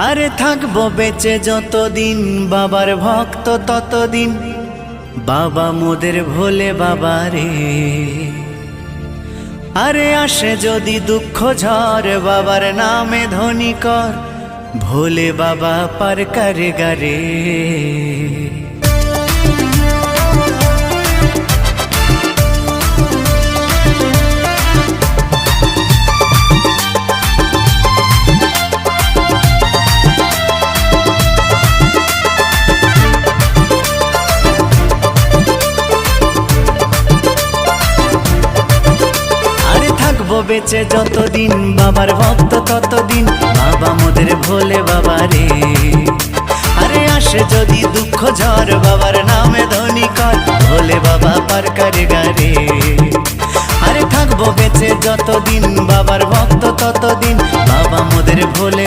আরে থাকবো বেঁচে যতদিন বাবার ভক্ত ততদিন, বাবা মোদের ভোলে বাবা রে। আরে আসে যদি দুঃখ ঝড় বাবার নামে ধ্বনি কর, ভোলে বাবা পার করে গারে। বেঁচে যতদিন বাবার ভক্ত ততদিন, বাবা মোদের ভোলে বাবা রে। আরে আসে যদি দুঃখ ঝড় বাবার নামে ধ্বনি কর, ভোলে বাবা পার করে গারে। আরে থাকবো বেঁচে যতদিন বাবার ভক্ত ততদিন, বাবা মোদের ভোলে